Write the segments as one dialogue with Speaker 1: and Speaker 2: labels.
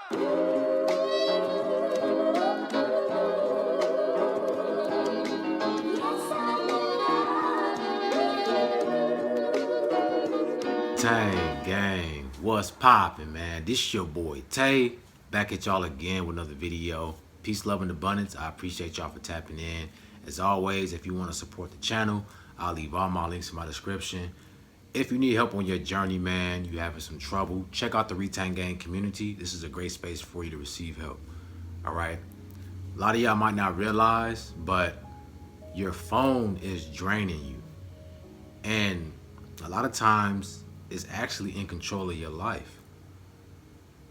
Speaker 1: Tay gang, what's poppin', man? This your boy Tay, back at y'all again with another video. Peace, love, and abundance. I appreciate y'all for tapping in. As always, if you want to support the channel, I'll leave all my links in my description. If you need help on your journey, man, you having some trouble, check out the Retain Gang community. This is a great space for you to receive help. All right. A lot of y'all might not realize, but your phone is draining you, and a lot of times is actually in control of your life.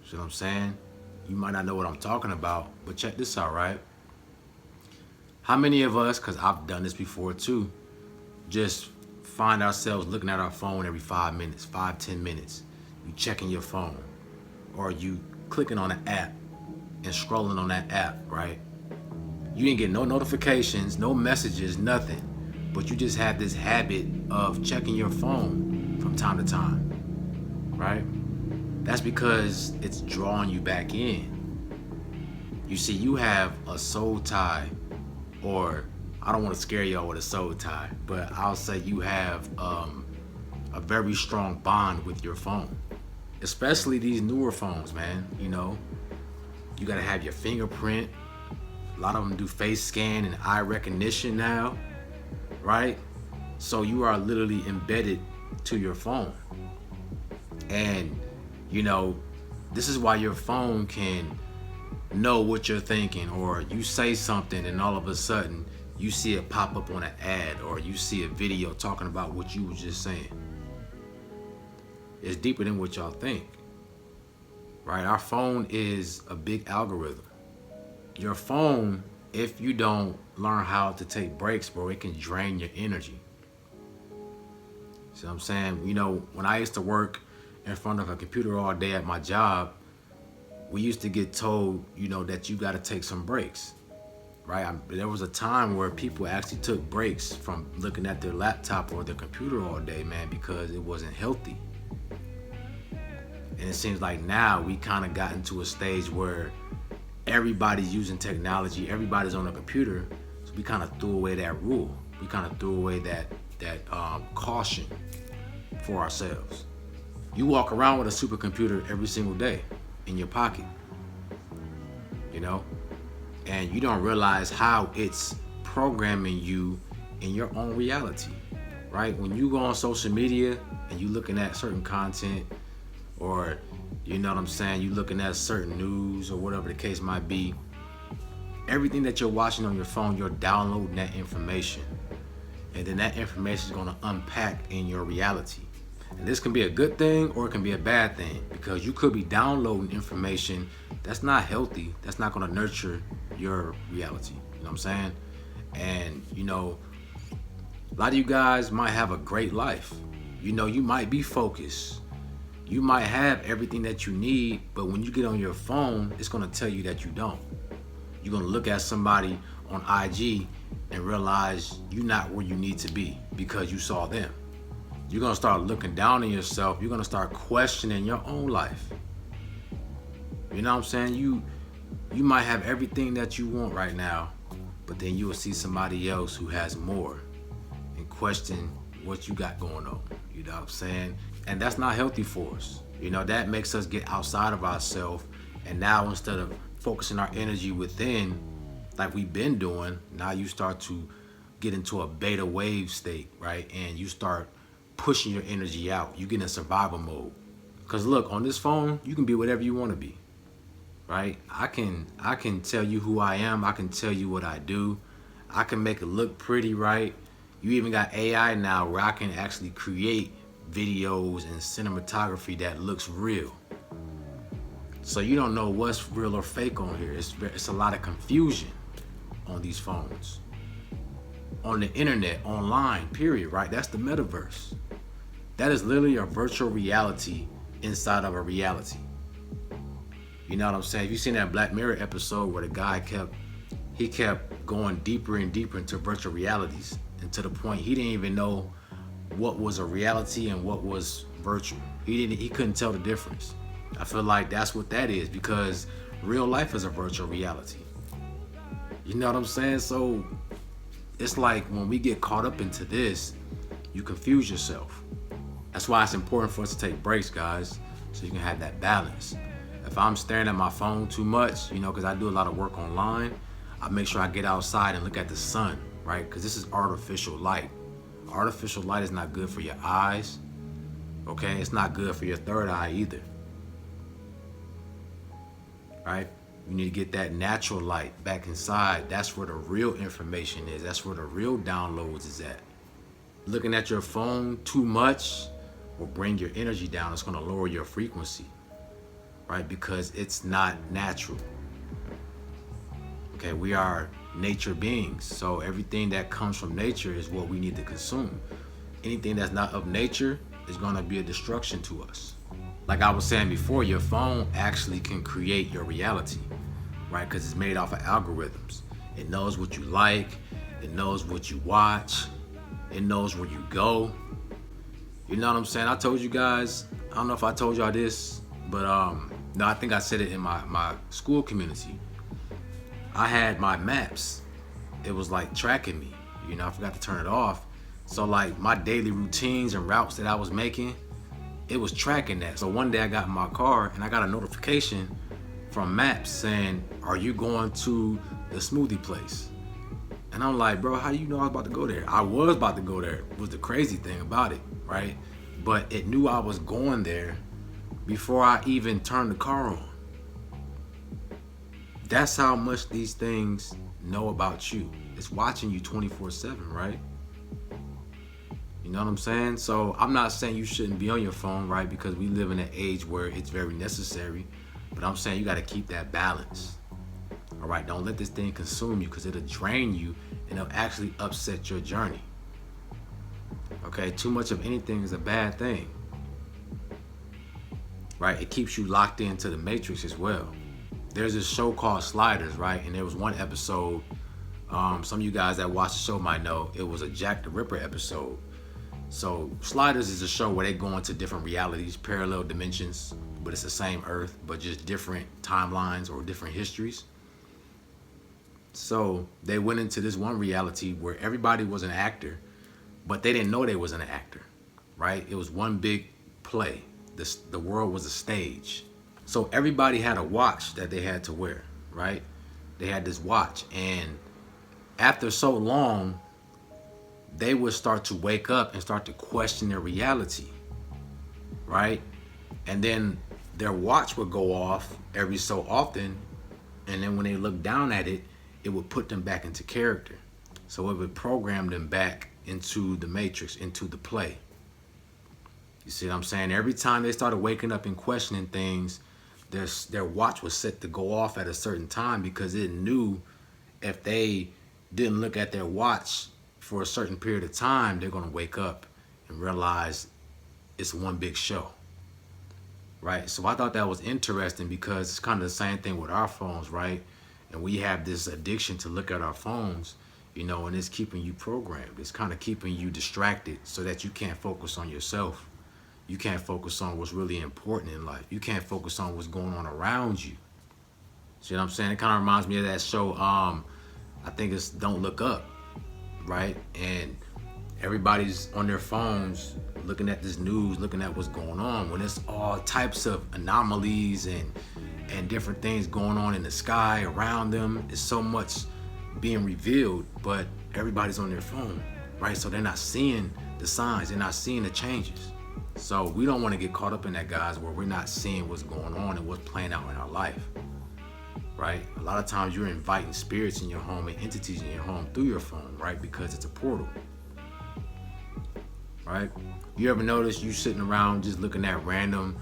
Speaker 1: See what I'm saying? You might not know what I'm talking about, but check this out, right? How many of us, because I've done this before too, just find ourselves looking at our phone every 5 minutes, 5-10 minutes. You checking your phone, or you clicking on an app and scrolling on that app, right? You didn't get no notifications, no messages, nothing, but you just have this habit of checking your phone from time to time, right? That's because it's drawing you back in. You see, you have a soul tie, or I don't want to scare y'all with a soul tie, but I'll say you have a very strong bond with your phone, especially these newer phones, man. You know, you gotta have your fingerprint. A lot of them do face scan and eye recognition now, right? So you are literally embedded to your phone. And you know, this is why your phone can know what you're thinking, or you say something and all of a sudden you see it pop up on an ad, or you see a video talking about what you were just saying. It's deeper than what y'all think, right? Our phone is a big algorithm. Your phone, if you don't learn how to take breaks, bro, it can drain your energy. See what I'm saying? You know, when I used to work in front of a computer all day at my job, we used to get told, you know, that you got to take some breaks, right? There was a time where people actually took breaks from looking at their laptop or their computer all day, man, because it wasn't healthy. And it seems like now we kind of gotten to a stage where everybody's using technology, everybody's on a computer, so we kind of threw away that rule. We kind of threw away that caution for ourselves. You walk around with a supercomputer every single day in your pocket, you know, and you don't realize how it's programming you in your own reality, right? When you go on social media and you looking at certain content, or you know what I'm saying, you looking at certain news or whatever the case might be, everything that you're watching on your phone, you're downloading that information. And then that information is going to unpack in your reality. And this can be a good thing or it can be a bad thing, because you could be downloading information that's not healthy, that's not going to nurture your reality. You know what I'm saying? And, you know, a lot of you guys might have a great life. You know, you might be focused. You might have everything that you need, but when you get on your phone, it's going to tell you that you don't. You're going to look at somebody on IG and realize you're not where you need to be because you saw them. You're going to start looking down on yourself. You're going to start questioning your own life. You know what I'm saying? You might have everything that you want right now, but then you will see somebody else who has more and question what you got going on. You know what I'm saying? And that's not healthy for us. You know, that makes us get outside of ourselves. And now instead of focusing our energy within, like we've been doing, now you start to get into a beta wave state, right? And you start pushing your energy out. You get in survival mode. Because look, on this phone, you can be whatever you want to be, right? I can tell you who I am. I can tell you what I do. I can make it look pretty, right? You even got AI now where I can actually create videos and cinematography that looks real. So you don't know what's real or fake on here. It's a lot of confusion on these phones. On the internet, online, period, right? That's the metaverse. That is literally a virtual reality inside of a reality. You know what I'm saying? If you've seen that Black Mirror episode where the guy kept going deeper and deeper into virtual realities, and to the point he didn't even know what was a reality and what was virtual. He couldn't tell the difference. I feel like that's what that is, because real life is a virtual reality. You know what I'm saying? So it's like when we get caught up into this, you confuse yourself. That's why it's important for us to take breaks, guys, so you can have that balance. If I'm staring at my phone too much, because I do a lot of work online, I make sure I get outside and look at the sun, right? Because this is artificial light. Artificial light is not good for your eyes, okay? It's not good for your third eye either, right? You need to get that natural light back inside. That's where the real information is. That's where the real downloads is at. Looking at your phone too much will bring your energy down. It's going to lower your frequency, right? Because it's not natural. Okay, we are nature beings. So everything that comes from nature is what we need to consume. Anything that's not of nature is going to be a destruction to us. Like I was saying before, your phone actually can create your reality, right? Because it's made off of algorithms. It knows what you like. It knows what you watch. It knows where you go. You know what I'm saying? I told you guys, I don't know if I told y'all this, but no, I think I said it in my school community. I had my maps. It was like tracking me. I forgot to turn it off. So like my daily routines and routes that I was making, it was tracking that. So one day I got in my car and I got a notification from Maps saying, "Are you going to the smoothie place?" And I'm like, bro, how do you know I was about to go there? I was about to go there, was the crazy thing about it, right? But it knew I was going there before I even turned the car on. That's how much these things know about you. It's watching you 24/7, right? You know what I'm saying? So I'm not saying you shouldn't be on your phone, right? Because we live in an age where it's very necessary. But I'm saying you got to keep that balance. All right, don't let this thing consume you, because it'll drain you and it'll actually upset your journey. Okay, too much of anything is a bad thing. Right? It keeps you locked into the matrix as well. There's this show called Sliders, right? And there was one episode, some of you guys that watch the show might know, it was a Jack the Ripper episode. So Sliders is a show where they go into different realities, parallel dimensions, but it's the same Earth, but just different timelines or different histories. So they went into this one reality where everybody was an actor, but they didn't know they was an actor, right? It was one big play. The world was a stage. So everybody had a watch that they had to wear, right? They had this watch, and after so long, they would start to wake up and start to question their reality, right? And then their watch would go off every so often, and then when they looked down at it, it would put them back into character. So it would program them back into the matrix, into the play. You see what I'm saying? Every time they started waking up and questioning things, their watch was set to go off at a certain time, because it knew if they didn't look at their watch for a certain period of time, they're going to wake up and realize it's one big show, right? So I thought that was interesting, because it's kind of the same thing with our phones, right? And we have this addiction to look at our phones, and it's keeping you programmed. It's kind of keeping you distracted so that you can't focus on yourself. You can't focus on what's really important in life. You can't focus on what's going on around you. See what I'm saying? It kind of reminds me of that show, I think it's Don't Look Up, right? And everybody's on their phones looking at this news, looking at what's going on, when it's all types of anomalies and different things going on in the sky around them. It's so much being revealed, but everybody's on their phone, right? So they're not seeing the signs, they're not seeing the changes. So we don't want to get caught up in that, guys, where we're not seeing what's going on and what's playing out in our life, right? A lot of times you're inviting spirits in your home and entities in your home through your phone, right? Because it's a portal, right? You ever notice you sitting around just looking at random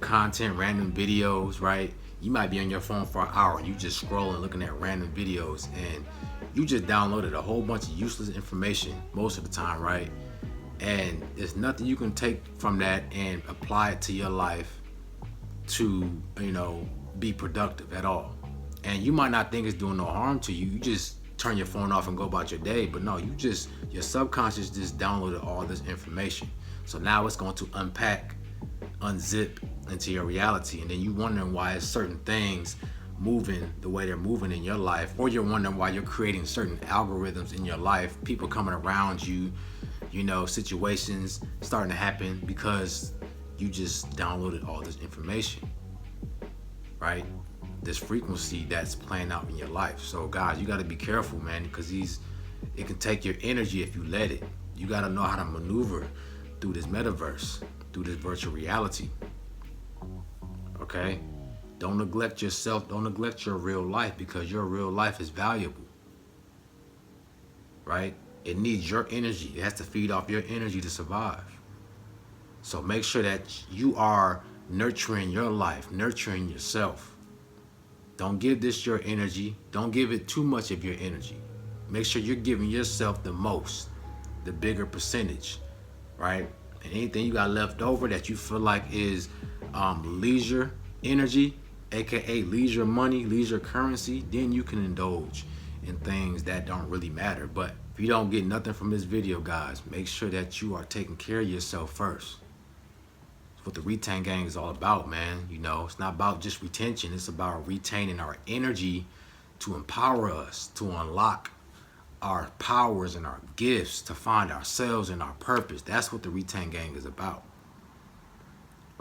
Speaker 1: content, random videos, right? You might be on your phone for an hour and you just scrolling, looking at random videos, and you just downloaded a whole bunch of useless information most of the time, right? And there's nothing you can take from that and apply it to your life to, be productive at all. And you might not think it's doing no harm to you. You just turn your phone off and go about your day. But no, your subconscious just downloaded all this information. So now it's going to unpack unzip into your reality, and then you wondering why certain things moving the way they're moving in your life, or you're wondering why you're creating certain algorithms in your life, people coming around you, you know, situations starting to happen because you just downloaded all this information, right? This frequency that's playing out in your life. So guys, you got to be careful, man, because it can take your energy if you let it. You got to know how to maneuver through this metaverse, through this virtual reality. Okay? Don't neglect yourself. Don't neglect your real life, because your real life is valuable. Right? It needs your energy. It has to feed off your energy to survive. So make sure that you are nurturing your life, nurturing yourself. Don't give this your energy. Don't give it too much of your energy. Make sure you're giving yourself the most, the bigger percentage, right? And anything you got left over that you feel like is leisure energy, aka leisure money, leisure currency, then you can indulge in things that don't really matter. But if you don't get nothing from this video, guys, make sure that you are taking care of yourself first. It's what the Retain Gang is all about, man. You know, it's not about just retention. It's about retaining our energy to empower us, to unlock our powers and our gifts, to find ourselves and our purpose. That's what the Retain Gang is about.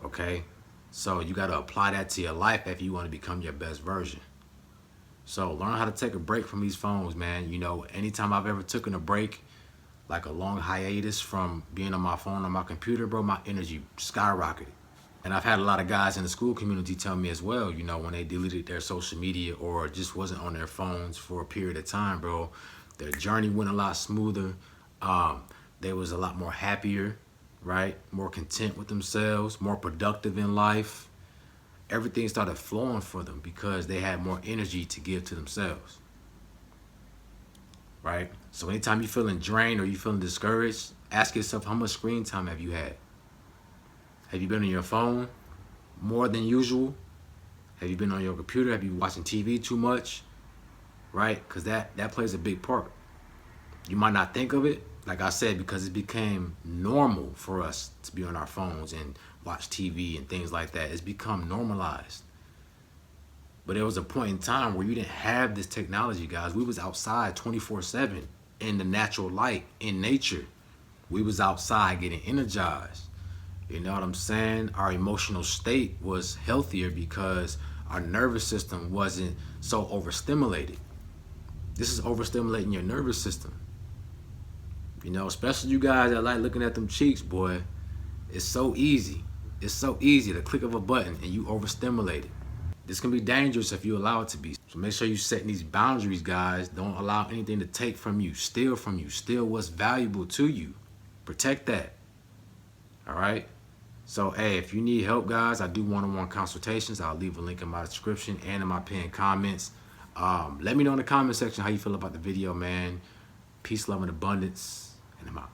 Speaker 1: Okay? So you got to apply that to your life if you want to become your best version. So learn how to take a break from these phones, man. You know, anytime I've ever taken a break, like a long hiatus from being on my phone, on my computer, bro, my energy skyrocketed. And I've had a lot of guys in the school community tell me as well, you know, when they deleted their social media or just wasn't on their phones for a period of time, bro, their journey went a lot smoother. They was a lot more happier, right? More content with themselves, more productive in life. Everything started flowing for them because they had more energy to give to themselves, right? So anytime you're feeling drained or you're feeling discouraged, ask yourself, how much screen time have you had? Have you been on your phone more than usual? Have you been on your computer? Have you been watching TV too much? Right? Because that plays a big part. You might not think of it, like I said, because it became normal for us to be on our phones and watch TV and things like that. It's become normalized. But there was a point in time where you didn't have this technology, guys. We was outside 24/7 in the natural light, in nature. We was outside getting energized. You know what I'm saying? Our emotional state was healthier because our nervous system wasn't so overstimulated. This is overstimulating your nervous system. You know, especially you guys that like looking at them cheeks, boy. It's so easy. It's so easy, the click of a button, and you overstimulated. This can be dangerous if you allow it to be. So make sure you set these boundaries, guys. Don't allow anything to take from you, steal what's valuable to you. Protect that. All right? So, hey, if you need help, guys, I do one-on-one consultations. I'll leave a link in my description and in my pinned comments. Let me know in the comment section how you feel about the video, man. Peace, love, and abundance, and I'm out.